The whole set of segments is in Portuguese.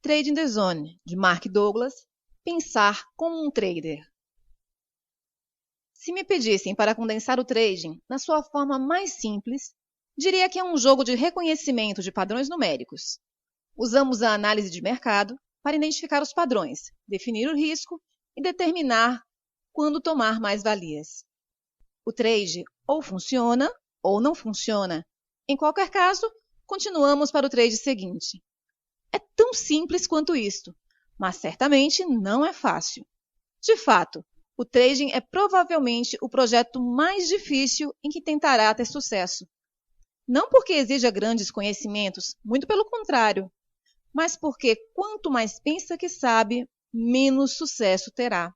Trading the Zone, de Mark Douglas, Pensar como um Trader. Se me pedissem para condensar o trading na sua forma mais simples, diria que é um jogo de reconhecimento de padrões numéricos. Usamos a análise de mercado para identificar os padrões, definir o risco e determinar quando tomar mais-valias. O trade ou funciona ou não funciona. Em qualquer caso, continuamos para o trade seguinte. É tão simples quanto isto, mas certamente não é fácil. De fato, o trading é provavelmente o projeto mais difícil em que tentará ter sucesso. Não porque exija grandes conhecimentos, muito pelo contrário, mas porque quanto mais pensa que sabe, menos sucesso terá.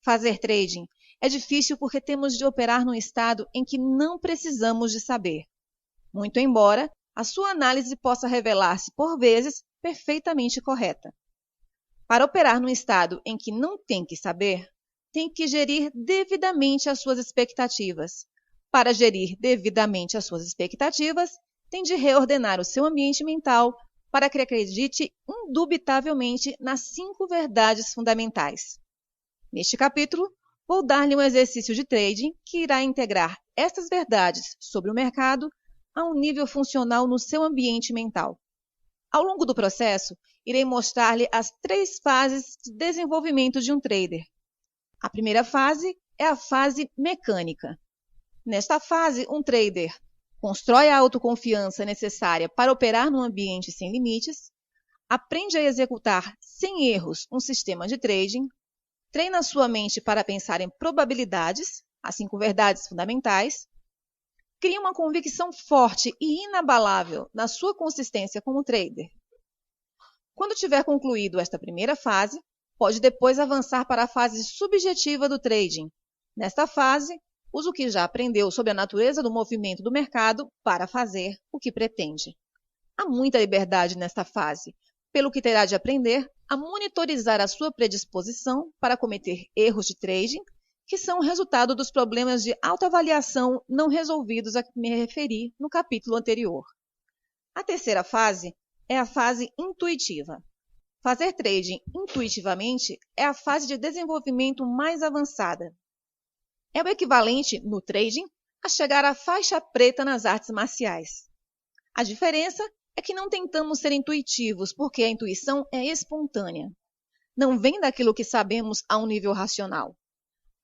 Fazer trading é difícil porque temos de operar num estado em que não precisamos de saber. Muito embora a sua análise possa revelar-se, por vezes, perfeitamente correta. Para operar num estado em que não tem que saber, tem que gerir devidamente as suas expectativas. Para gerir devidamente as suas expectativas, tem de reordenar o seu ambiente mental para que acredite indubitavelmente nas 5 verdades fundamentais. Neste capítulo, vou dar-lhe um exercício de trading que irá integrar estas verdades sobre o mercado a um nível funcional no seu ambiente mental. Ao longo do processo, irei mostrar-lhe as 3 fases de desenvolvimento de um trader. A primeira fase é a fase mecânica. Nesta fase, um trader constrói a autoconfiança necessária para operar num ambiente sem limites, aprende a executar sem erros um sistema de trading, treina sua mente para pensar em probabilidades, as 5 verdades fundamentais, cria uma convicção forte e inabalável na sua consistência como trader. Quando tiver concluído esta primeira fase, pode depois avançar para a fase subjetiva do trading. Nesta fase, usa o que já aprendeu sobre a natureza do movimento do mercado para fazer o que pretende. Há muita liberdade nesta fase, pelo que terá de aprender a monitorizar a sua predisposição para cometer erros de trading, que são o resultado dos problemas de autoavaliação não resolvidos a que me referi no capítulo anterior. A terceira fase é a fase intuitiva. Fazer trading intuitivamente é a fase de desenvolvimento mais avançada. É o equivalente, no trading, a chegar à faixa preta nas artes marciais. A diferença é que não tentamos ser intuitivos, porque a intuição é espontânea. Não vem daquilo que sabemos a um nível racional.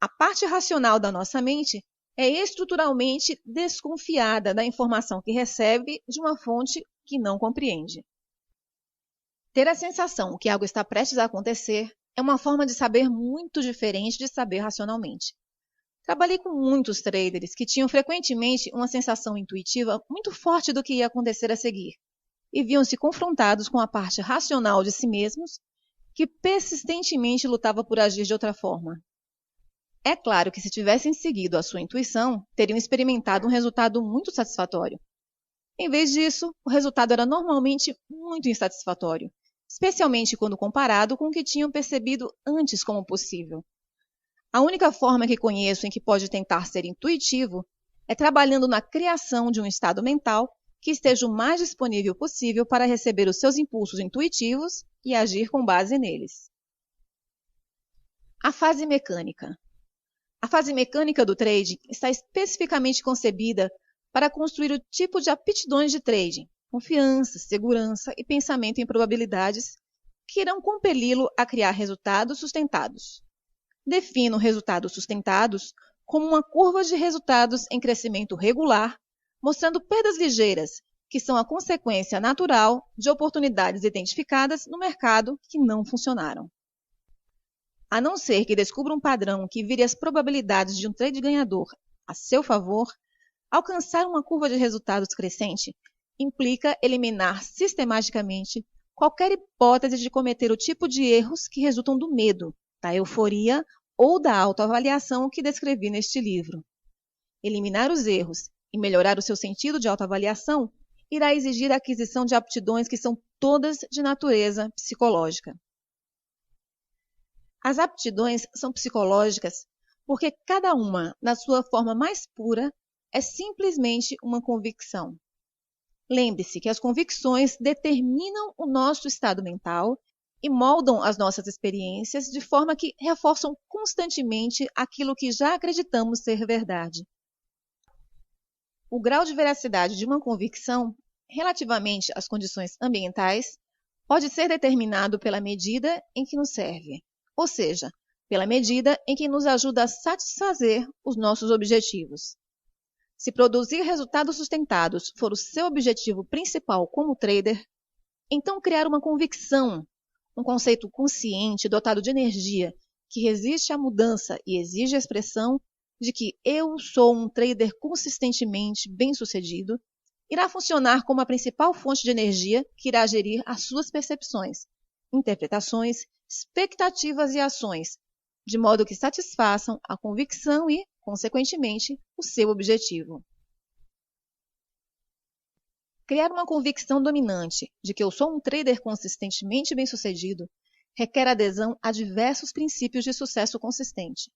A parte racional da nossa mente é estruturalmente desconfiada da informação que recebe de uma fonte que não compreende. Ter a sensação que algo está prestes a acontecer é uma forma de saber muito diferente de saber racionalmente. Trabalhei com muitos traders que tinham frequentemente uma sensação intuitiva muito forte do que ia acontecer a seguir e viam-se confrontados com a parte racional de si mesmos que persistentemente lutava por agir de outra forma. É claro que se tivessem seguido a sua intuição, teriam experimentado um resultado muito satisfatório. Em vez disso, o resultado era normalmente muito insatisfatório, especialmente quando comparado com o que tinham percebido antes como possível. A única forma que conheço em que pode tentar ser intuitivo é trabalhando na criação de um estado mental que esteja o mais disponível possível para receber os seus impulsos intuitivos e agir com base neles. A fase mecânica. A fase mecânica do trading está especificamente concebida para construir o tipo de aptidões de trading, confiança, segurança e pensamento em probabilidades que irão compeli-lo a criar resultados sustentados. Defino resultados sustentados como uma curva de resultados em crescimento regular, mostrando perdas ligeiras, que são a consequência natural de oportunidades identificadas no mercado que não funcionaram. A não ser que descubra um padrão que vire as probabilidades de um trade ganhador a seu favor, alcançar uma curva de resultados crescente implica eliminar sistematicamente qualquer hipótese de cometer o tipo de erros que resultam do medo, da euforia ou da autoavaliação que descrevi neste livro. Eliminar os erros e melhorar o seu sentido de autoavaliação irá exigir a aquisição de aptidões que são todas de natureza psicológica. As aptidões são psicológicas porque cada uma, na sua forma mais pura, é simplesmente uma convicção. Lembre-se que as convicções determinam o nosso estado mental e moldam as nossas experiências de forma que reforçam constantemente aquilo que já acreditamos ser verdade. O grau de veracidade de uma convicção, relativamente às condições ambientais, pode ser determinado pela medida em que nos serve, ou seja, pela medida em que nos ajuda a satisfazer os nossos objetivos. Se produzir resultados sustentados for o seu objetivo principal como trader, então criar uma convicção, um conceito consciente dotado de energia que resiste à mudança e exige a expressão de que eu sou um trader consistentemente bem-sucedido, irá funcionar como a principal fonte de energia que irá gerir as suas percepções, interpretações, expectativas e ações, de modo que satisfaçam a convicção e, consequentemente, o seu objetivo. Criar uma convicção dominante de que eu sou um trader consistentemente bem-sucedido requer adesão a diversos princípios de sucesso consistente.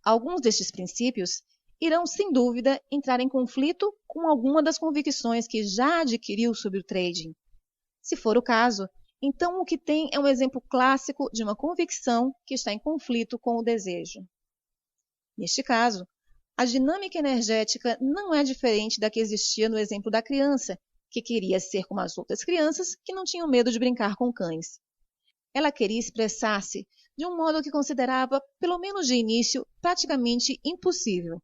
Alguns destes princípios irão, sem dúvida, entrar em conflito com alguma das convicções que já adquiriu sobre o trading. Se for o caso, então o que tem é um exemplo clássico de uma convicção que está em conflito com o desejo. Neste caso, a dinâmica energética não é diferente da que existia no exemplo da criança, que queria ser como as outras crianças que não tinham medo de brincar com cães. Ela queria expressar-se de um modo que considerava, pelo menos de início, praticamente impossível.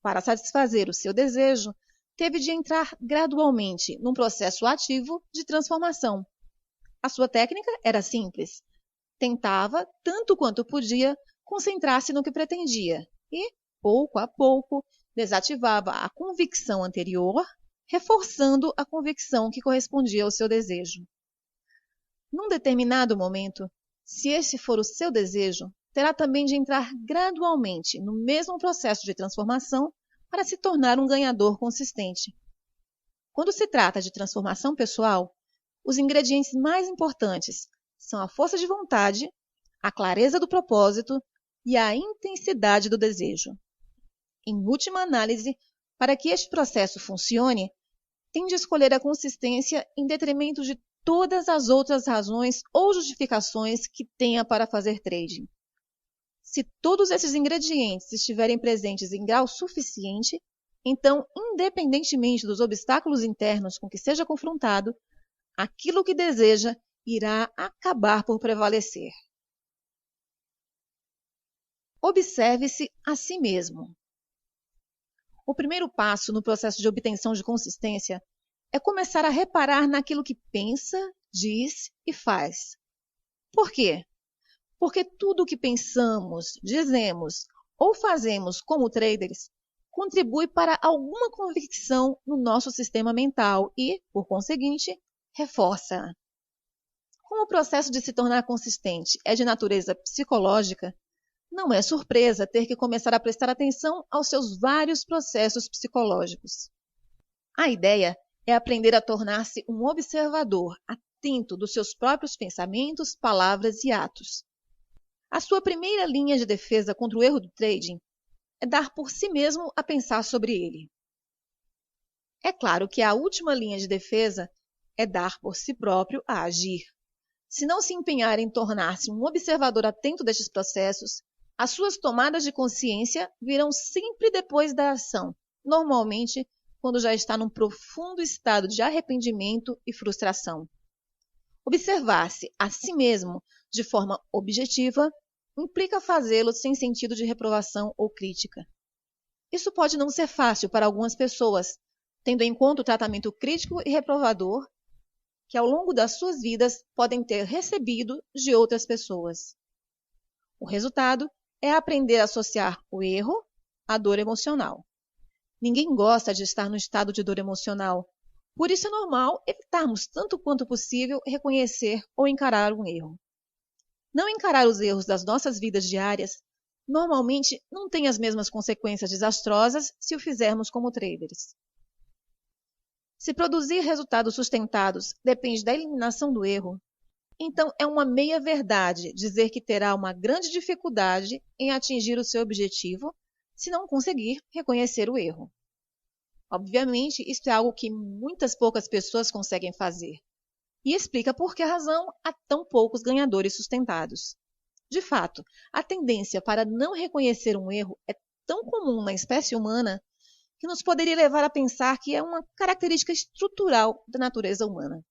Para satisfazer o seu desejo, teve de entrar gradualmente num processo ativo de transformação. A sua técnica era simples. Tentava, tanto quanto podia, concentrar-se no que pretendia e, pouco a pouco, desativava a convicção anterior, reforçando a convicção que correspondia ao seu desejo. Num determinado momento, se esse for o seu desejo, terá também de entrar gradualmente no mesmo processo de transformação para se tornar um ganhador consistente. Quando se trata de transformação pessoal, os ingredientes mais importantes são a força de vontade, a clareza do propósito e a intensidade do desejo. Em última análise, para que este processo funcione, tem de escolher a consistência em detrimento de todas as outras razões ou justificações que tenha para fazer trading. Se todos esses ingredientes estiverem presentes em grau suficiente, então, independentemente dos obstáculos internos com que seja confrontado, aquilo que deseja irá acabar por prevalecer. Observe-se a si mesmo. O primeiro passo no processo de obtenção de consistência é começar a reparar naquilo que pensa, diz e faz. Por quê? Porque tudo o que pensamos, dizemos ou fazemos como traders contribui para alguma convicção no nosso sistema mental e, por conseguinte, reforça-a. Como o processo de se tornar consistente é de natureza psicológica, não é surpresa ter que começar a prestar atenção aos seus vários processos psicológicos. A ideia é aprender a tornar-se um observador atento dos seus próprios pensamentos, palavras e atos. A sua primeira linha de defesa contra o erro do trading é dar por si mesmo a pensar sobre ele. É claro que a última linha de defesa é dar por si próprio a agir. Se não se empenhar em tornar-se um observador atento destes processos, as suas tomadas de consciência virão sempre depois da ação, normalmente quando já está num profundo estado de arrependimento e frustração. Observar-se a si mesmo de forma objetiva implica fazê-lo sem sentido de reprovação ou crítica. Isso pode não ser fácil para algumas pessoas, tendo em conta o tratamento crítico e reprovador que ao longo das suas vidas podem ter recebido de outras pessoas. O resultado é aprender a associar o erro à dor emocional. Ninguém gosta de estar no estado de dor emocional, por isso é normal evitarmos tanto quanto possível reconhecer ou encarar um erro. Não encarar os erros das nossas vidas diárias normalmente não tem as mesmas consequências desastrosas se o fizermos como traders. Se produzir resultados sustentados depende da eliminação do erro, então é uma meia-verdade dizer que terá uma grande dificuldade em atingir o seu objetivo se não conseguir reconhecer o erro. Obviamente, isso é algo que muitas poucas pessoas conseguem fazer. E explica por que razão há tão poucos ganhadores sustentados. De fato, a tendência para não reconhecer um erro é tão comum na espécie humana que nos poderia levar a pensar que é uma característica estrutural da natureza humana.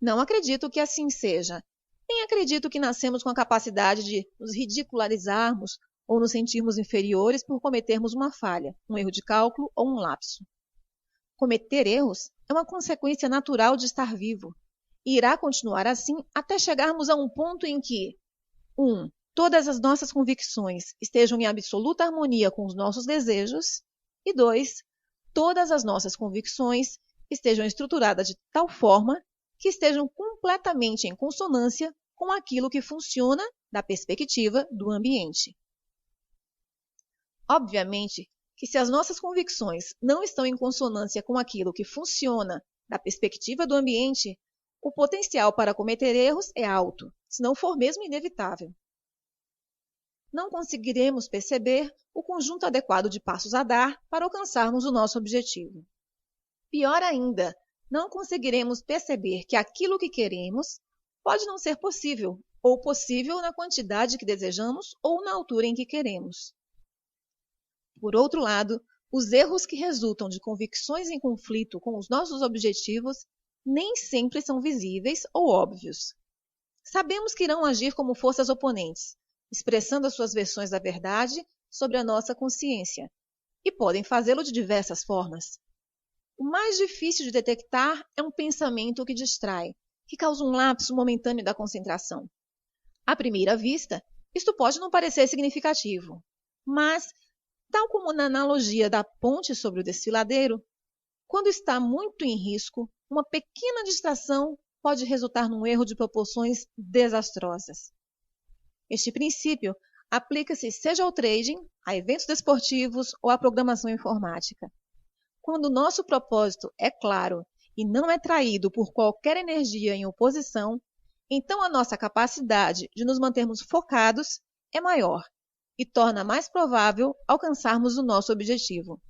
Não acredito que assim seja. Nem acredito que nascemos com a capacidade de nos ridicularizarmos ou nos sentirmos inferiores por cometermos uma falha, um erro de cálculo ou um lapso. Cometer erros é uma consequência natural de estar vivo e irá continuar assim até chegarmos a um ponto em que 1. Todas as nossas convicções estejam em absoluta harmonia com os nossos desejos e 2. Todas as nossas convicções estejam estruturadas de tal forma que estejam completamente em consonância com aquilo que funciona da perspectiva do ambiente. Obviamente que se as nossas convicções não estão em consonância com aquilo que funciona da perspectiva do ambiente, o potencial para cometer erros é alto, se não for mesmo inevitável. Não conseguiremos perceber o conjunto adequado de passos a dar para alcançarmos o nosso objetivo. Pior ainda, não conseguiremos perceber que aquilo que queremos pode não ser possível, ou possível na quantidade que desejamos ou na altura em que queremos. Por outro lado, os erros que resultam de convicções em conflito com os nossos objetivos nem sempre são visíveis ou óbvios. Sabemos que irão agir como forças oponentes, expressando as suas versões da verdade sobre a nossa consciência, e podem fazê-lo de diversas formas. O mais difícil de detectar é um pensamento que distrai, que causa um lapso momentâneo da concentração. À primeira vista, isto pode não parecer significativo, mas, tal como na analogia da ponte sobre o desfiladeiro, quando está muito em risco, uma pequena distração pode resultar num erro de proporções desastrosas. Este princípio aplica-se seja ao trading, a eventos desportivos ou à programação informática. Quando o nosso propósito é claro e não é traído por qualquer energia em oposição, então a nossa capacidade de nos mantermos focados é maior e torna mais provável alcançarmos o nosso objetivo.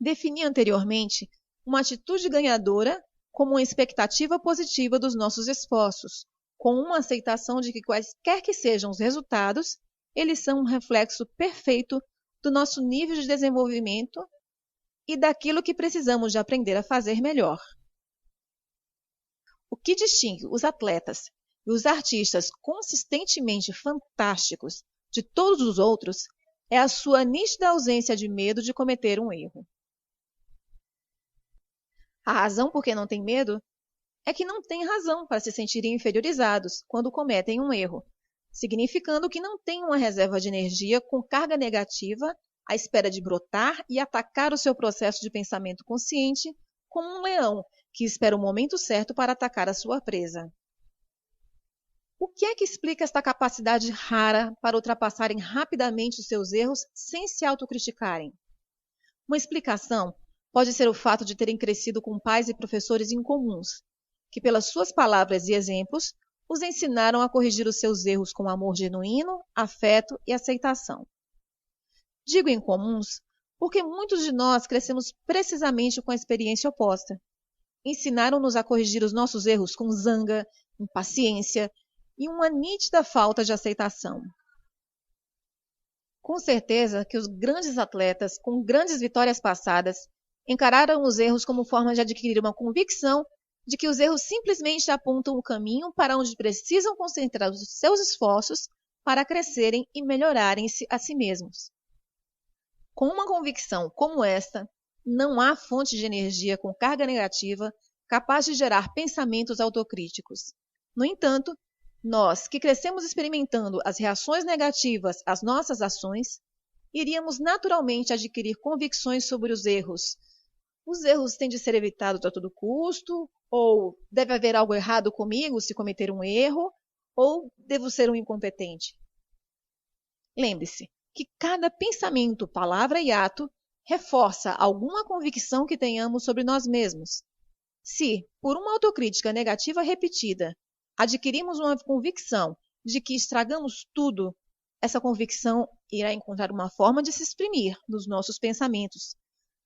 Defini anteriormente uma atitude ganhadora como uma expectativa positiva dos nossos esforços, com uma aceitação de que quaisquer que sejam os resultados, eles são um reflexo perfeito do nosso nível de desenvolvimento e daquilo que precisamos de aprender a fazer melhor. O que distingue os atletas e os artistas consistentemente fantásticos de todos os outros é a sua nítida ausência de medo de cometer um erro. A razão por que não tem medo é que não têm razão para se sentirem inferiorizados quando cometem um erro, significando que não têm uma reserva de energia com carga negativa à espera de brotar e atacar o seu processo de pensamento consciente como um leão que espera o momento certo para atacar a sua presa. O que é que explica esta capacidade rara para ultrapassarem rapidamente os seus erros sem se autocriticarem? Uma explicação pode ser o fato de terem crescido com pais e professores incomuns, que pelas suas palavras e exemplos os ensinaram a corrigir os seus erros com amor genuíno, afeto e aceitação. Digo incomuns porque muitos de nós crescemos precisamente com a experiência oposta. Ensinaram-nos a corrigir os nossos erros com zanga, impaciência e uma nítida falta de aceitação. Com certeza que os grandes atletas, com grandes vitórias passadas, encararam os erros como forma de adquirir uma convicção de que os erros simplesmente apontam o caminho para onde precisam concentrar os seus esforços para crescerem e melhorarem-se a si mesmos. Com uma convicção como esta, não há fonte de energia com carga negativa capaz de gerar pensamentos autocríticos. No entanto, nós, que crescemos experimentando as reações negativas às nossas ações, iríamos naturalmente adquirir convicções sobre os erros. Os erros têm de ser evitados a todo custo, ou deve haver algo errado comigo se cometer um erro, ou devo ser um incompetente. Lembre-se que cada pensamento, palavra e ato reforça alguma convicção que tenhamos sobre nós mesmos. Se, por uma autocrítica negativa repetida, adquirimos uma convicção de que estragamos tudo, essa convicção irá encontrar uma forma de se exprimir nos nossos pensamentos,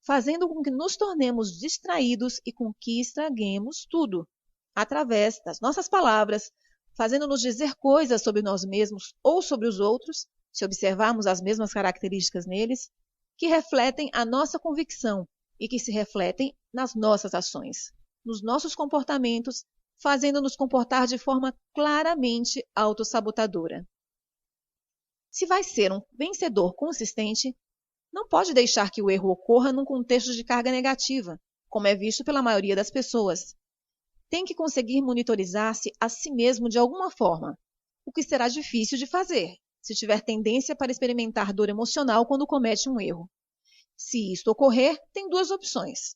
fazendo com que nos tornemos distraídos e com que estraguemos tudo, através das nossas palavras, fazendo-nos dizer coisas sobre nós mesmos ou sobre os outros, se observarmos as mesmas características neles, que refletem a nossa convicção e que se refletem nas nossas ações, nos nossos comportamentos, fazendo-nos comportar de forma claramente autossabotadora. Se vai ser um vencedor consistente, não pode deixar que o erro ocorra num contexto de carga negativa, como é visto pela maioria das pessoas. Tem que conseguir monitorizar-se a si mesmo de alguma forma, o que será difícil de fazer, se tiver tendência para experimentar dor emocional quando comete um erro. Se isto ocorrer, tem duas opções.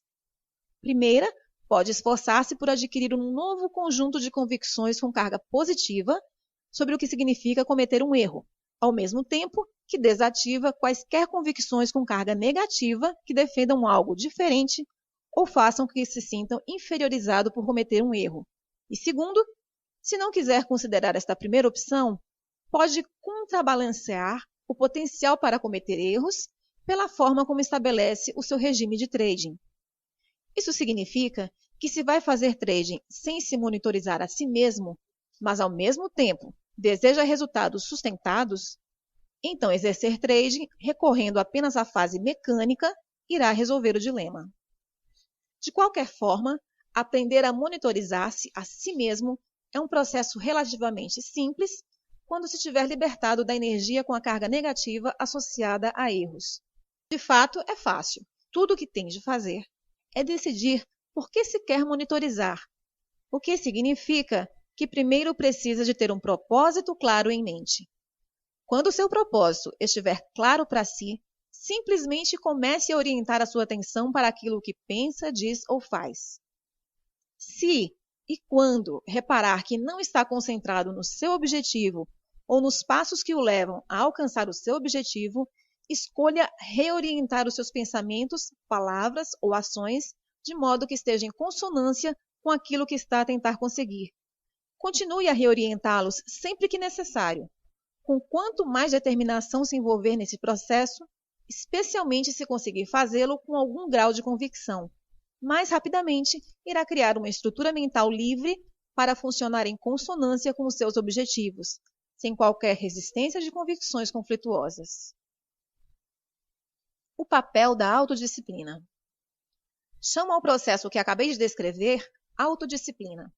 Primeira, pode esforçar-se por adquirir um novo conjunto de convicções com carga positiva sobre o que significa cometer um erro, ao mesmo tempo que desativa quaisquer convicções com carga negativa que defendam algo diferente ou façam que se sintam inferiorizados por cometer um erro. E segundo, se não quiser considerar esta primeira opção, pode contrabalancear o potencial para cometer erros pela forma como estabelece o seu regime de trading. Isso significa que se vai fazer trading sem se monitorizar a si mesmo, mas ao mesmo tempo deseja resultados sustentados, então exercer trading recorrendo apenas à fase mecânica irá resolver o dilema. De qualquer forma, aprender a monitorizar-se a si mesmo é um processo relativamente simples quando se tiver libertado da energia com a carga negativa associada a erros. De fato, é fácil. Tudo o que tem de fazer é decidir por que se quer monitorizar, o que significa que primeiro precisa de ter um propósito claro em mente. Quando o seu propósito estiver claro para si, simplesmente comece a orientar a sua atenção para aquilo que pensa, diz ou faz. Se e quando reparar que não está concentrado no seu objetivo ou nos passos que o levam a alcançar o seu objetivo, escolha reorientar os seus pensamentos, palavras ou ações de modo que esteja em consonância com aquilo que está a tentar conseguir. Continue a reorientá-los sempre que necessário. Com quanto mais determinação se envolver nesse processo, especialmente se conseguir fazê-lo com algum grau de convicção, mais rapidamente irá criar uma estrutura mental livre para funcionar em consonância com os seus objetivos, sem qualquer resistência de convicções conflituosas. O papel da autodisciplina. Chamo ao processo que acabei de descrever autodisciplina.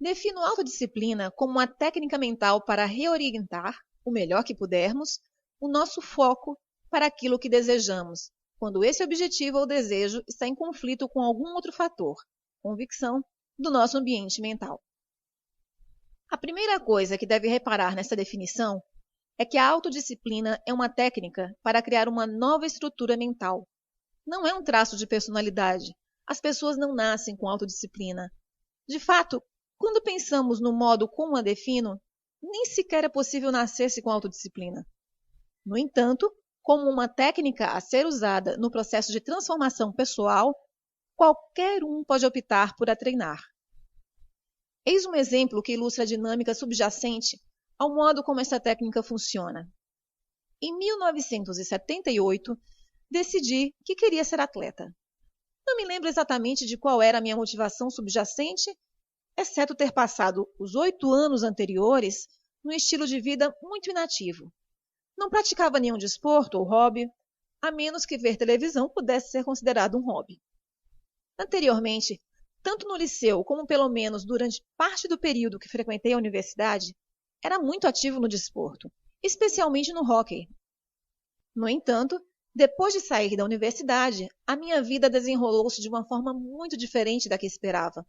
Defino autodisciplina como uma técnica mental para reorientar, o melhor que pudermos, o nosso foco para aquilo que desejamos, quando esse objetivo ou desejo está em conflito com algum outro fator, convicção, do nosso ambiente mental. A primeira coisa que deve reparar nessa definição é que a autodisciplina é uma técnica para criar uma nova estrutura mental. Não é um traço de personalidade. As pessoas não nascem com autodisciplina. De fato, quando pensamos no modo como a defino, nem sequer é possível nascer-se com autodisciplina. No entanto, como uma técnica a ser usada no processo de transformação pessoal, qualquer um pode optar por a treinar. Eis um exemplo que ilustra a dinâmica subjacente ao modo como essa técnica funciona. Em 1978, decidi que queria ser atleta. Não me lembro exatamente de qual era a minha motivação subjacente, exceto ter passado os 8 anos anteriores num estilo de vida muito inativo. Não praticava nenhum desporto ou hobby, a menos que ver televisão pudesse ser considerado um hobby. Anteriormente, tanto no liceu como pelo menos durante parte do período que frequentei a universidade, era muito ativo no desporto, especialmente no hóquei. No entanto, depois de sair da universidade, a minha vida desenrolou-se de uma forma muito diferente da que esperava.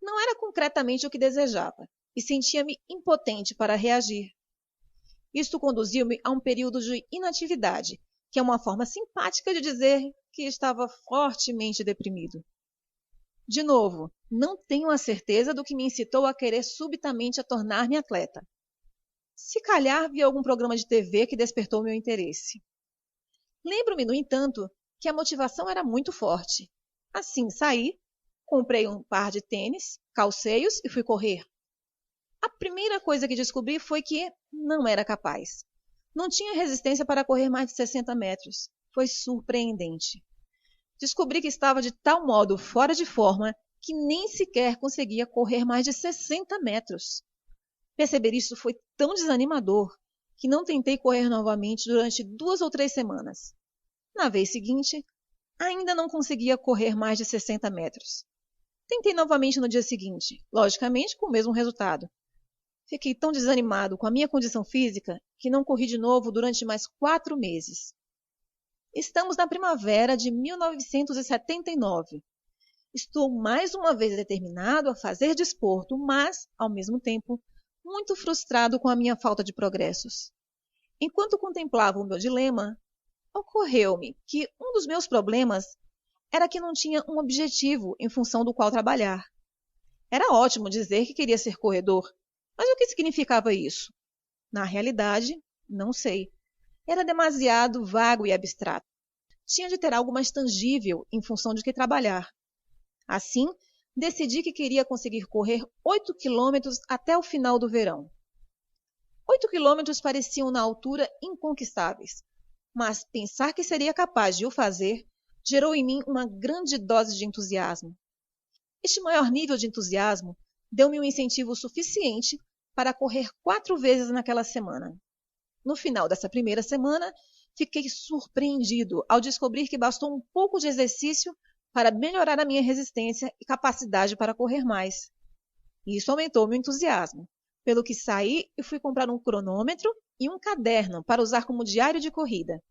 Não era concretamente o que desejava, e sentia-me impotente para reagir. Isto conduziu-me a um período de inatividade, que é uma forma simpática de dizer que estava fortemente deprimido. De novo, não tenho a certeza do que me incitou a querer subitamente a tornar-me atleta. Se calhar vi algum programa de TV que despertou meu interesse. Lembro-me, no entanto, que a motivação era muito forte. Assim saí, comprei um par de tênis, calcei-os e fui correr. A primeira coisa que descobri foi que não era capaz. Não tinha resistência para correr mais de 60 metros. Foi surpreendente. Descobri que estava de tal modo fora de forma que nem sequer conseguia correr mais de 60 metros. Perceber isso foi tão desanimador que não tentei correr novamente durante 2 ou 3 semanas. Na vez seguinte, ainda não conseguia correr mais de 60 metros. Tentei novamente no dia seguinte, logicamente com o mesmo resultado. Fiquei tão desanimado com a minha condição física que não corri de novo durante mais 4 meses. Estamos na primavera de 1979. Estou mais uma vez determinado a fazer desporto, mas, ao mesmo tempo, muito frustrado com a minha falta de progressos. Enquanto contemplava o meu dilema, ocorreu-me que um dos meus problemas era que não tinha um objetivo em função do qual trabalhar. Era ótimo dizer que queria ser corredor, mas o que significava isso? Na realidade, não sei. Era demasiado vago e abstrato. Tinha de ter algo mais tangível em função de que trabalhar. Assim, decidi que queria conseguir correr 8 quilômetros até o final do verão. 8 quilômetros pareciam na altura inconquistáveis, mas pensar que seria capaz de o fazer gerou em mim uma grande dose de entusiasmo. Este maior nível de entusiasmo deu-me um incentivo suficiente para correr 4 vezes naquela semana. No final dessa primeira semana, fiquei surpreendido ao descobrir que bastou um pouco de exercício para melhorar a minha resistência e capacidade para correr mais. Isso aumentou meu entusiasmo, pelo que saí e fui comprar um cronômetro e um caderno para usar como diário de corrida.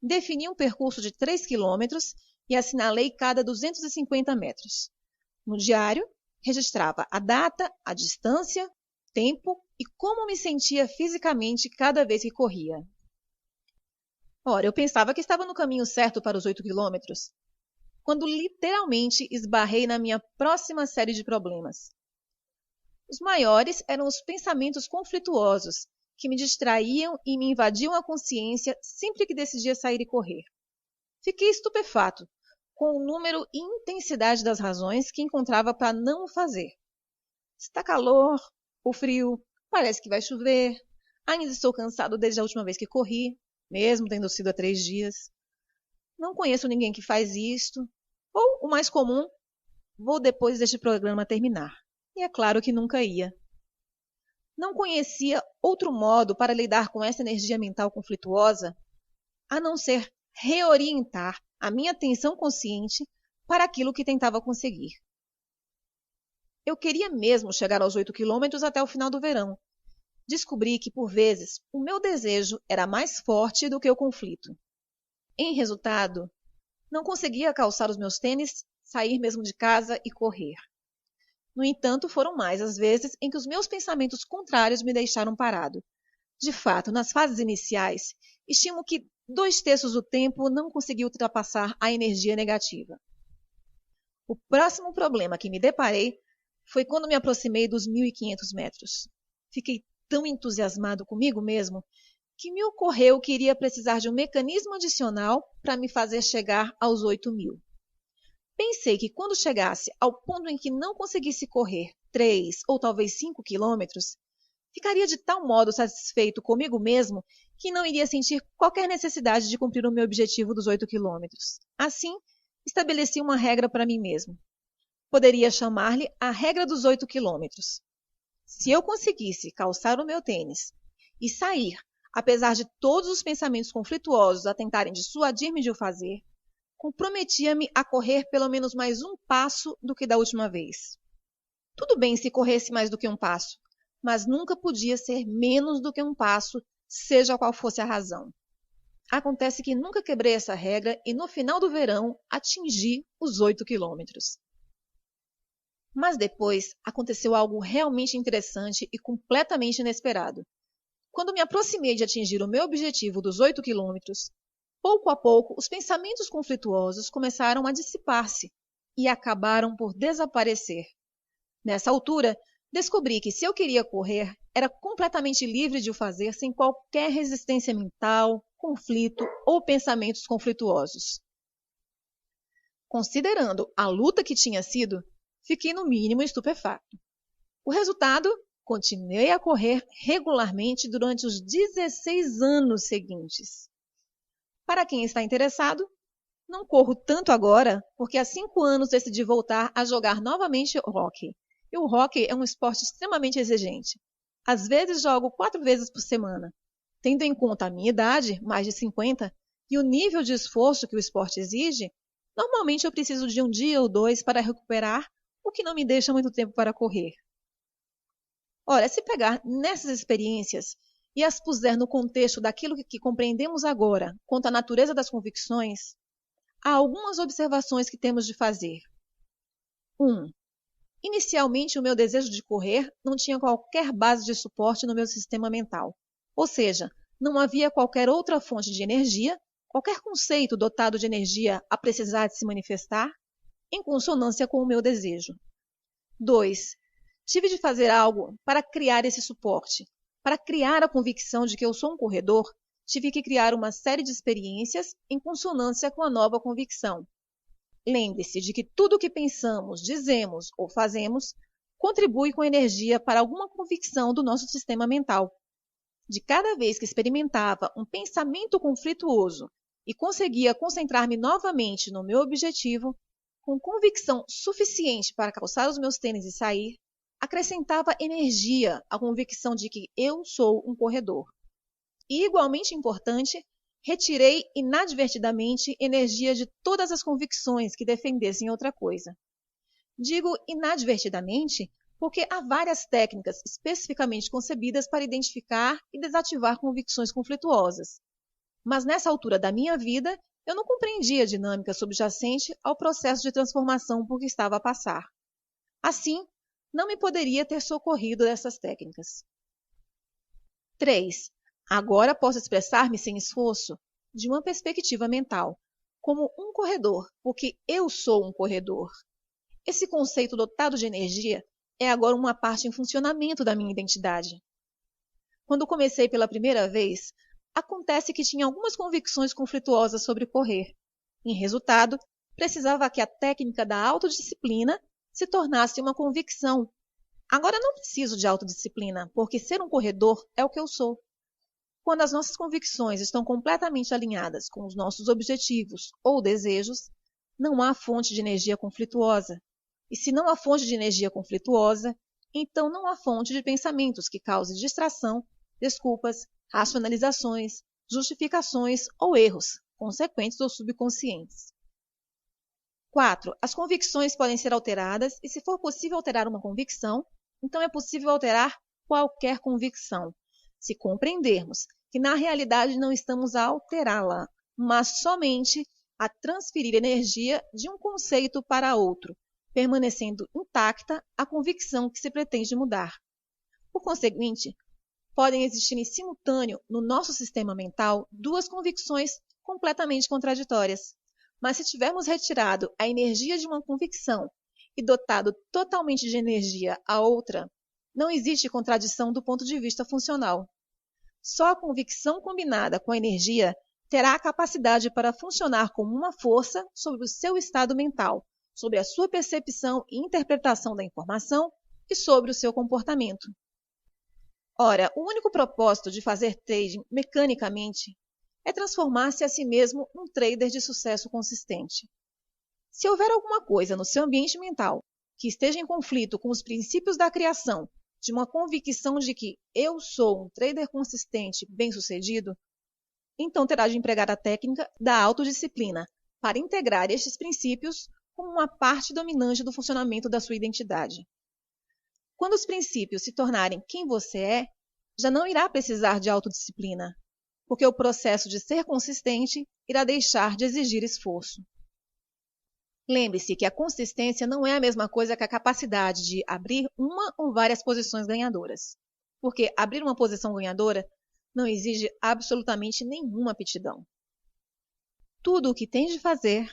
Defini um percurso de 3 quilômetros e assinalei cada 250 metros. No diário, registrava a data, a distância, tempo e como me sentia fisicamente cada vez que corria. Ora, eu pensava que estava no caminho certo para os 8 quilômetros, quando literalmente esbarrei na minha próxima série de problemas. Os maiores eram os pensamentos conflituosos, que me distraíam e me invadiam a consciência sempre que decidia sair e correr. Fiquei estupefato com o número e intensidade das razões que encontrava para não o fazer. Está calor, o frio, parece que vai chover, ainda estou cansado desde a última vez que corri, mesmo tendo sido há 3 dias. Não conheço ninguém que faz isto. Ou, o mais comum, vou depois deste programa terminar. E é claro que nunca ia. Não conhecia outro modo para lidar com essa energia mental conflituosa a não ser reorientar a minha atenção consciente para aquilo que tentava conseguir. Eu queria mesmo chegar aos 8 quilômetros até o final do verão. Descobri que, por vezes, o meu desejo era mais forte do que o conflito. Em resultado, não conseguia calçar os meus tênis, sair mesmo de casa e correr. No entanto, foram mais as vezes em que os meus pensamentos contrários me deixaram parado. De fato, nas fases iniciais, estimo que 2/3 do tempo não consegui ultrapassar a energia negativa. O próximo problema que me deparei foi quando me aproximei dos 1.500 metros. Fiquei tão entusiasmado comigo mesmo que me ocorreu que iria precisar de um mecanismo adicional para me fazer chegar aos 8.000. Pensei que quando chegasse ao ponto em que não conseguisse correr 3 ou talvez 5 quilômetros, ficaria de tal modo satisfeito comigo mesmo que não iria sentir qualquer necessidade de cumprir o meu objetivo dos 8 quilômetros. Assim, estabeleci uma regra para mim mesmo. Poderia chamar-lhe a regra dos 8 quilômetros. Se eu conseguisse calçar o meu tênis e sair, apesar de todos os pensamentos conflituosos a tentarem dissuadir-me de o fazer, comprometia-me a correr pelo menos mais um passo do que da última vez. Tudo bem se corresse mais do que um passo, mas nunca podia ser menos do que um passo, seja qual fosse a razão. Acontece que nunca quebrei essa regra e no final do verão atingi os 8 quilômetros. Mas depois aconteceu algo realmente interessante e completamente inesperado. Quando me aproximei de atingir o meu objetivo dos 8 quilômetros, pouco a pouco os pensamentos conflituosos começaram a dissipar-se e acabaram por desaparecer. Nessa altura, descobri que se eu queria correr, era completamente livre de o fazer sem qualquer resistência mental, conflito ou pensamentos conflituosos. Considerando a luta que tinha sido, fiquei no mínimo estupefato. O resultado, Continuei a correr regularmente durante os 16 anos seguintes. Para quem está interessado, não corro tanto agora, porque há 5 anos decidi voltar a jogar novamente hóquei. E o hóquei é um esporte extremamente exigente. Às vezes jogo 4 vezes por semana. Tendo em conta a minha idade, mais de 50, e o nível de esforço que o esporte exige, normalmente eu preciso de 1 dia ou 2 para recuperar, o que não me deixa muito tempo para correr. Ora, se pegar nessas experiências e as puser no contexto daquilo que compreendemos agora quanto à natureza das convicções, há algumas observações que temos de fazer. 1. Inicialmente, o meu desejo de correr não tinha qualquer base de suporte no meu sistema mental. Ou seja, não havia qualquer outra fonte de energia, qualquer conceito dotado de energia a precisar de se manifestar, em consonância com o meu desejo. 2. Tive de fazer algo para criar esse suporte. Para criar a convicção de que eu sou um corredor, tive que criar uma série de experiências em consonância com a nova convicção. Lembre-se de que tudo o que pensamos, dizemos ou fazemos contribui com energia para alguma convicção do nosso sistema mental. De cada vez que experimentava um pensamento conflituoso e conseguia concentrar-me novamente no meu objetivo, com convicção suficiente para calçar os meus tênis e sair, acrescentava energia à convicção de que eu sou um corredor. E, igualmente importante, retirei inadvertidamente energia de todas as convicções que defendessem outra coisa. Digo inadvertidamente porque há várias técnicas especificamente concebidas para identificar e desativar convicções conflituosas. Mas nessa altura da minha vida, eu não compreendia a dinâmica subjacente ao processo de transformação por que estava a passar. Assim, não me poderia ter socorrido dessas técnicas. 3. Agora posso expressar-me sem esforço, de uma perspectiva mental, como um corredor, porque eu sou um corredor. Esse conceito dotado de energia é agora uma parte em funcionamento da minha identidade. Quando comecei pela primeira vez, acontece que tinha algumas convicções conflituosas sobre correr. Em resultado, precisava que a técnica da autodisciplina se tornasse uma convicção. Agora não preciso de autodisciplina, porque ser um corredor é o que eu sou. Quando as nossas convicções estão completamente alinhadas com os nossos objetivos ou desejos, não há fonte de energia conflituosa. E se não há fonte de energia conflituosa, então não há fonte de pensamentos que cause distração, desculpas, racionalizações, justificações ou erros, consequentes ou subconscientes. 4. As convicções podem ser alteradas e, se for possível alterar uma convicção, então é possível alterar qualquer convicção, se compreendermos que na realidade não estamos a alterá-la, mas somente a transferir energia de um conceito para outro, permanecendo intacta a convicção que se pretende mudar. Por conseguinte, podem existir em simultâneo no nosso sistema mental 2 convicções completamente contraditórias. Mas se tivermos retirado a energia de uma convicção e dotado totalmente de energia a outra, não existe contradição do ponto de vista funcional. Só a convicção combinada com a energia terá a capacidade para funcionar como uma força sobre o seu estado mental, sobre a sua percepção e interpretação da informação e sobre o seu comportamento. Ora, o único propósito de fazer trading mecanicamente é transformar-se a si mesmo num trader de sucesso consistente. Se houver alguma coisa no seu ambiente mental que esteja em conflito com os princípios da criação de uma convicção de que eu sou um trader consistente bem-sucedido, então terá de empregar a técnica da autodisciplina para integrar estes princípios como uma parte dominante do funcionamento da sua identidade. Quando os princípios se tornarem quem você é, já não irá precisar de autodisciplina, porque o processo de ser consistente irá deixar de exigir esforço. Lembre-se que a consistência não é a mesma coisa que a capacidade de abrir uma ou várias posições ganhadoras, porque abrir uma posição ganhadora não exige absolutamente nenhuma aptidão. Tudo o que tem de fazer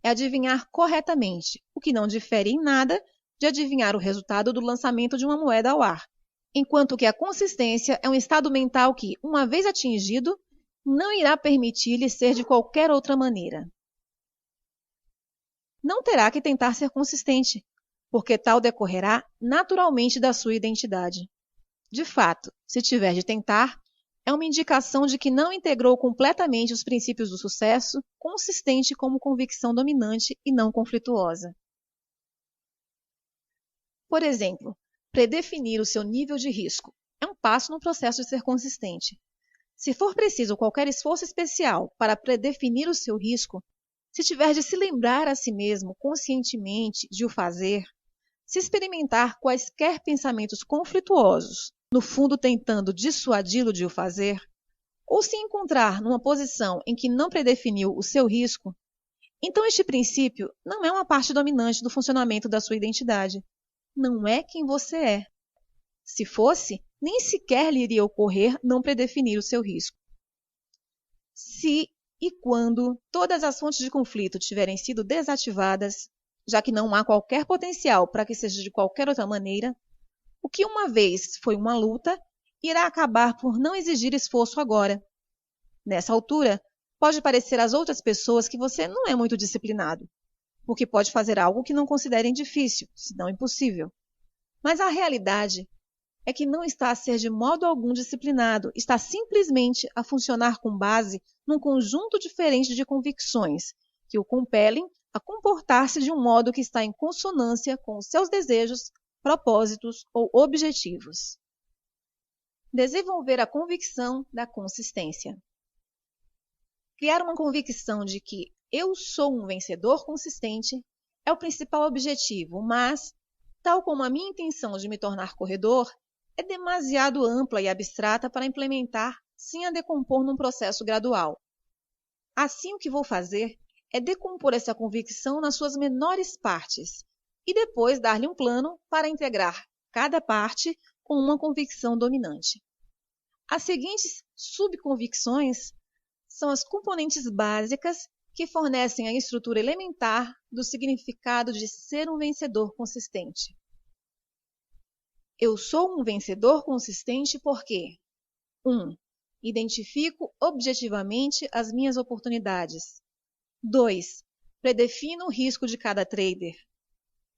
é adivinhar corretamente, o que não difere em nada de adivinhar o resultado do lançamento de uma moeda ao ar, enquanto que a consistência é um estado mental que, uma vez atingido, não irá permitir-lhe ser de qualquer outra maneira. Não terá que tentar ser consistente, porque tal decorrerá naturalmente da sua identidade. De fato, se tiver de tentar, é uma indicação de que não integrou completamente os princípios do sucesso, consistente como convicção dominante e não conflituosa. Por exemplo, predefinir o seu nível de risco é um passo no processo de ser consistente. Se for preciso qualquer esforço especial para predefinir o seu risco, se tiver de se lembrar a si mesmo conscientemente de o fazer, se experimentar quaisquer pensamentos conflituosos, no fundo tentando dissuadi-lo de o fazer, ou se encontrar numa posição em que não predefiniu o seu risco, então este princípio não é uma parte dominante do funcionamento da sua identidade. Não é quem você é. Se fosse, nem sequer lhe iria ocorrer não predefinir o seu risco. Se e quando todas as fontes de conflito tiverem sido desativadas, já que não há qualquer potencial para que seja de qualquer outra maneira, o que uma vez foi uma luta irá acabar por não exigir esforço agora. Nessa altura, pode parecer às outras pessoas que você não é muito disciplinado, porque pode fazer algo que não considerem difícil, se não impossível. Mas a realidade é que não está a ser de modo algum disciplinado, está simplesmente a funcionar com base num conjunto diferente de convicções que o compelem a comportar-se de um modo que está em consonância com os seus desejos, propósitos ou objetivos. Desenvolver a convicção da consistência. Criar uma convicção de que eu sou um vencedor consistente é o principal objetivo, mas, tal como a minha intenção de me tornar corredor, é demasiado ampla e abstrata para implementar sem a decompor num processo gradual. Assim, o que vou fazer é decompor essa convicção nas suas menores partes e depois dar-lhe um plano para integrar cada parte com uma convicção dominante. As seguintes subconvicções são as componentes básicas que fornecem a estrutura elementar do significado de ser um vencedor consistente. Eu sou um vencedor consistente porque 1. Identifico objetivamente as minhas oportunidades. 2. Predefino o risco de cada trader.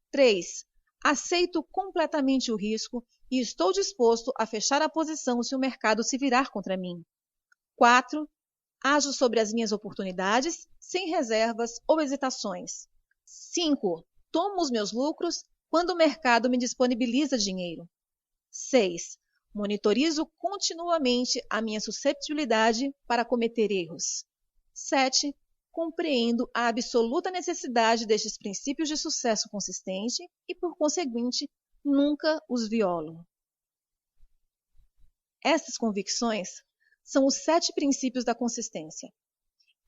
3. Aceito completamente o risco e estou disposto a fechar a posição se o mercado se virar contra mim. 4. Ajo sobre as minhas oportunidades sem reservas ou hesitações. 5. Tomo os meus lucros quando o mercado me disponibiliza dinheiro. 6. Monitorizo continuamente a minha susceptibilidade para cometer erros. 7. Compreendo a absoluta necessidade destes princípios de sucesso consistente e, por conseguinte, nunca os violo. Estas convicções são os 7 princípios da consistência.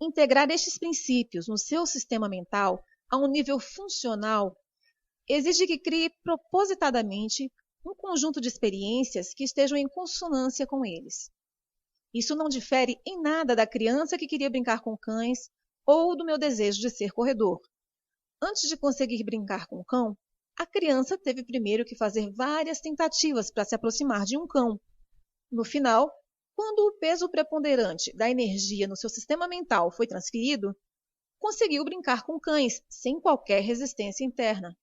Integrar estes princípios no seu sistema mental a um nível funcional exige que crie propositadamente um conjunto de experiências que estejam em consonância com eles. Isso não difere em nada da criança que queria brincar com cães ou do meu desejo de ser corredor. Antes de conseguir brincar com o cão, a criança teve primeiro que fazer várias tentativas para se aproximar de um cão. No final, quando o peso preponderante da energia no seu sistema mental foi transferido, conseguiu brincar com cães sem qualquer resistência interna.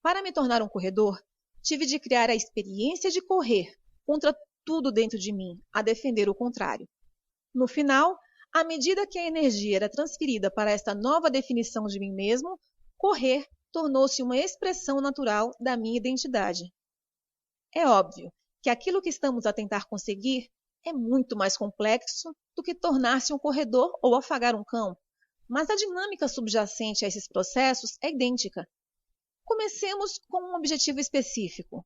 Para me tornar um corredor, tive de criar a experiência de correr contra tudo dentro de mim, a defender o contrário. No final, à medida que a energia era transferida para esta nova definição de mim mesmo, correr tornou-se uma expressão natural da minha identidade. É óbvio que aquilo que estamos a tentar conseguir é muito mais complexo do que tornar-se um corredor ou afagar um cão, mas a dinâmica subjacente a esses processos é idêntica. Comecemos com um objetivo específico.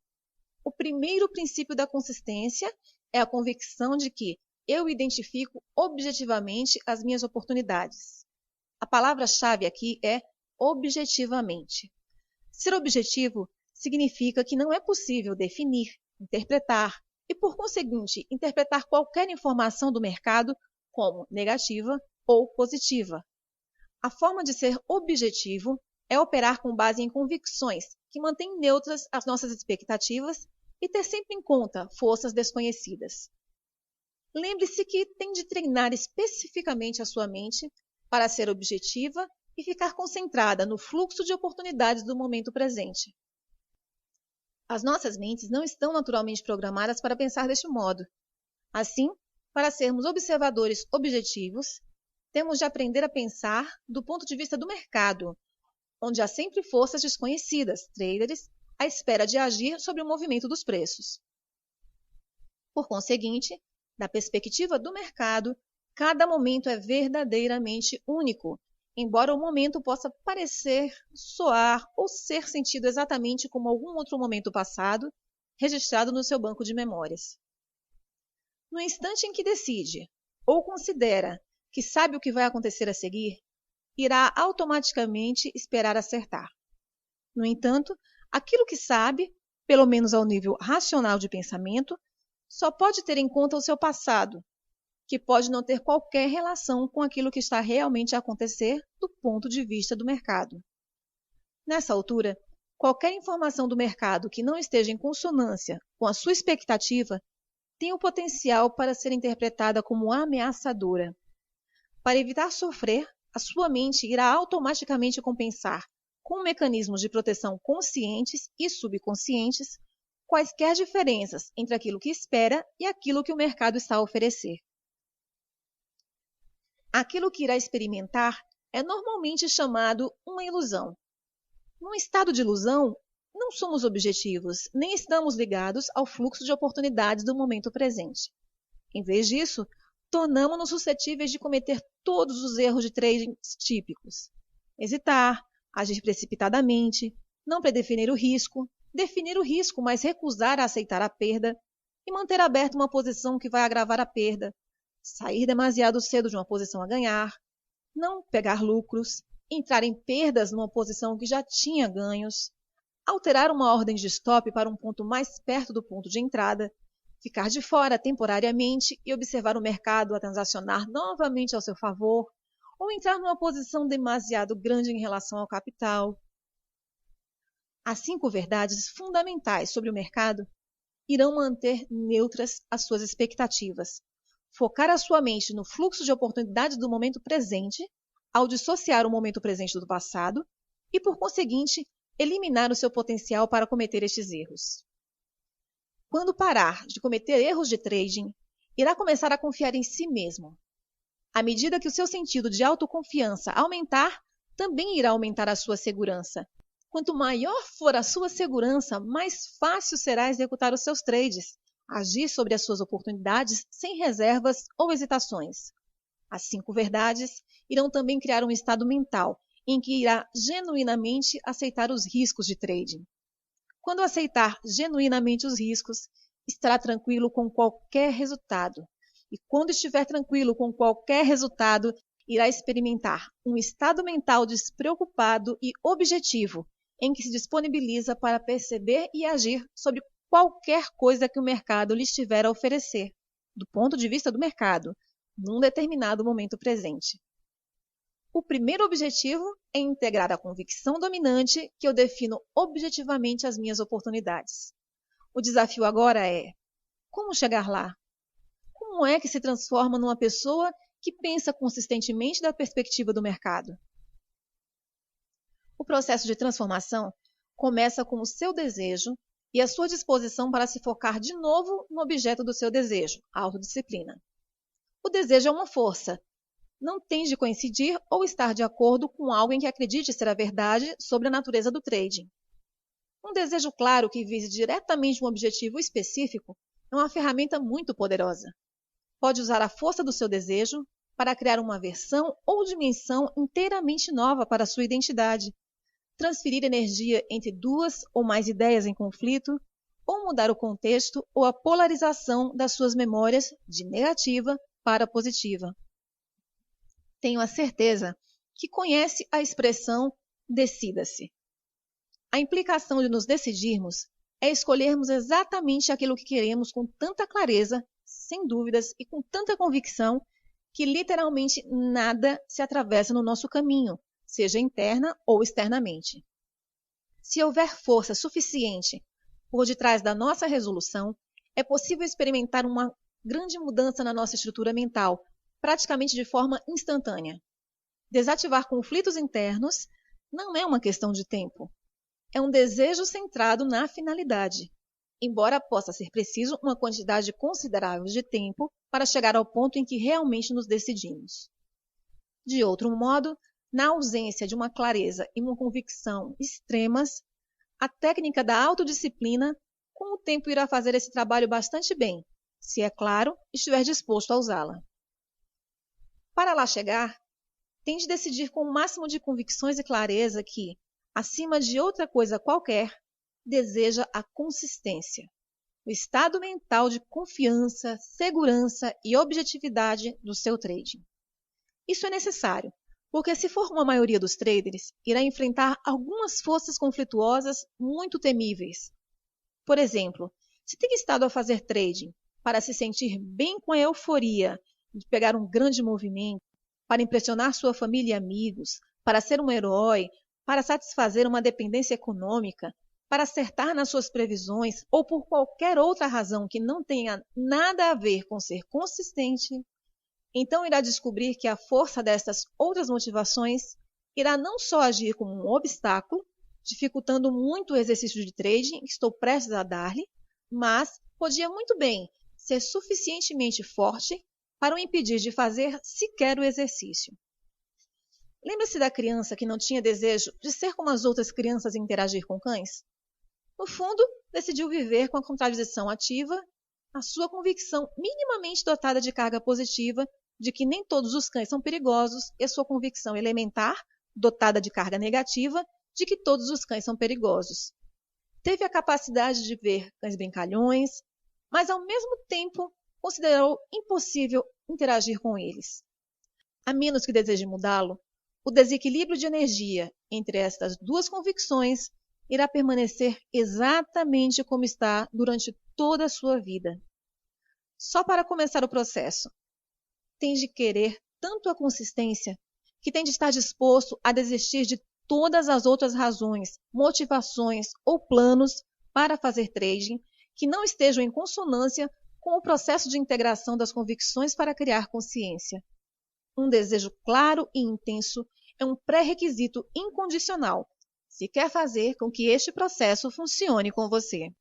O primeiro princípio da consistência é a convicção de que eu identifico objetivamente as minhas oportunidades. A palavra-chave aqui é objetivamente. Ser objetivo significa que não é possível definir, interpretar e, por conseguinte, interpretar qualquer informação do mercado como negativa ou positiva. A forma de ser objetivo é operar com base em convicções que mantêm neutras as nossas expectativas e ter sempre em conta forças desconhecidas. Lembre-se que tem de treinar especificamente a sua mente para ser objetiva e ficar concentrada no fluxo de oportunidades do momento presente. As nossas mentes não estão naturalmente programadas para pensar deste modo. Assim, para sermos observadores objetivos, temos de aprender a pensar do ponto de vista do mercado, onde há sempre forças desconhecidas, traders, à espera de agir sobre o movimento dos preços. Por conseguinte, da perspectiva do mercado, cada momento é verdadeiramente único, embora o momento possa parecer, soar ou ser sentido exatamente como algum outro momento passado, registrado no seu banco de memórias. No instante em que decide, ou considera que sabe o que vai acontecer a seguir, irá automaticamente esperar acertar. No entanto, aquilo que sabe, pelo menos ao nível racional de pensamento, só pode ter em conta o seu passado, que pode não ter qualquer relação com aquilo que está realmente a acontecer do ponto de vista do mercado. Nessa altura, qualquer informação do mercado que não esteja em consonância com a sua expectativa tem o potencial para ser interpretada como ameaçadora. Para evitar sofrer, a sua mente irá automaticamente compensar, com mecanismos de proteção conscientes e subconscientes, quaisquer diferenças entre aquilo que espera e aquilo que o mercado está a oferecer. Aquilo que irá experimentar é normalmente chamado uma ilusão. Num estado de ilusão, não somos objetivos, nem estamos ligados ao fluxo de oportunidades do momento presente. Em vez disso, tornamos-nos suscetíveis de cometer todos os erros de trading típicos. Hesitar, agir precipitadamente, não predefinir o risco, definir o risco, mas recusar a aceitar a perda, e manter aberta uma posição que vai agravar a perda, sair demasiado cedo de uma posição a ganhar, não pegar lucros, entrar em perdas numa posição que já tinha ganhos, alterar uma ordem de stop para um ponto mais perto do ponto de entrada, ficar de fora temporariamente e observar o mercado a transacionar novamente ao seu favor, ou entrar numa posição demasiado grande em relação ao capital. As 5 verdades fundamentais sobre o mercado irão manter neutras as suas expectativas, focar a sua mente no fluxo de oportunidades do momento presente, ao dissociar o momento presente do passado, e, por conseguinte, eliminar o seu potencial para cometer estes erros. Quando parar de cometer erros de trading, irá começar a confiar em si mesmo. À medida que o seu sentido de autoconfiança aumentar, também irá aumentar a sua segurança. Quanto maior for a sua segurança, mais fácil será executar os seus trades, agir sobre as suas oportunidades sem reservas ou hesitações. As 5 verdades irão também criar um estado mental em que irá genuinamente aceitar os riscos de trading. Quando aceitar genuinamente os riscos, estará tranquilo com qualquer resultado. E quando estiver tranquilo com qualquer resultado, irá experimentar um estado mental despreocupado e objetivo, em que se disponibiliza para perceber e agir sobre qualquer coisa que o mercado lhe estiver a oferecer, do ponto de vista do mercado, num determinado momento presente. O primeiro objetivo é integrar a convicção dominante que eu defino objetivamente as minhas oportunidades. O desafio agora é: como chegar lá? Como é que se transforma numa pessoa que pensa consistentemente da perspectiva do mercado? O processo de transformação começa com o seu desejo e a sua disposição para se focar de novo no objeto do seu desejo, a autodisciplina. O desejo é uma força. Não tem de coincidir ou estar de acordo com algo em que acredite ser a verdade sobre a natureza do trading. Um desejo claro que vise diretamente um objetivo específico é uma ferramenta muito poderosa. Pode usar a força do seu desejo para criar uma versão ou dimensão inteiramente nova para a sua identidade, transferir energia entre 2 ou mais ideias em conflito, ou mudar o contexto ou a polarização das suas memórias de negativa para positiva. Tenho a certeza que conhece a expressão decida-se. A implicação de nos decidirmos é escolhermos exatamente aquilo que queremos com tanta clareza, sem dúvidas e com tanta convicção que literalmente nada se atravessa no nosso caminho, seja interna ou externamente. Se houver força suficiente por detrás da nossa resolução, é possível experimentar uma grande mudança na nossa estrutura mental, praticamente de forma instantânea. Desativar conflitos internos não é uma questão de tempo. é um desejo centrado na finalidade, embora possa ser preciso uma quantidade considerável de tempo para chegar ao ponto em que realmente nos decidimos. De outro modo, na ausência de uma clareza e uma convicção extremas, a técnica da autodisciplina, com o tempo, irá fazer esse trabalho bastante bem, se, é claro, estiver disposto a usá-la. Para lá chegar, tem de decidir com o máximo de convicções e clareza que, acima de outra coisa qualquer, deseja a consistência, o estado mental de confiança, segurança e objetividade do seu trading. Isso é necessário, porque se for como a maioria dos traders, irá enfrentar algumas forças conflituosas muito temíveis. Por exemplo, se tem estado a fazer trading para se sentir bem com a euforia de pegar um grande movimento, para impressionar sua família e amigos, para ser um herói, para satisfazer uma dependência econômica, para acertar nas suas previsões ou por qualquer outra razão que não tenha nada a ver com ser consistente, então irá descobrir que a força destas outras motivações irá não só agir como um obstáculo, dificultando muito o exercício de trading que estou prestes a dar-lhe, mas podia muito bem ser suficientemente forte para o impedir de fazer sequer o exercício. Lembra-se da criança que não tinha desejo de ser como as outras crianças e interagir com cães? No fundo, decidiu viver com a contradição ativa, a sua convicção minimamente dotada de carga positiva de que nem todos os cães são perigosos e a sua convicção elementar, dotada de carga negativa, de que todos os cães são perigosos. Teve a capacidade de ver cães brincalhões, mas ao mesmo tempo considerou impossível interagir com eles. A menos que deseje mudá-lo, o desequilíbrio de energia entre estas duas convicções irá permanecer exatamente como está durante toda a sua vida. Só para começar o processo, tem de querer tanto a consistência que tem de estar disposto a desistir de todas as outras razões, motivações ou planos para fazer trading que não estejam em consonância com o processo de integração das convicções para criar consciência. Um desejo claro e intenso é um pré-requisito incondicional se quer fazer com que este processo funcione com você.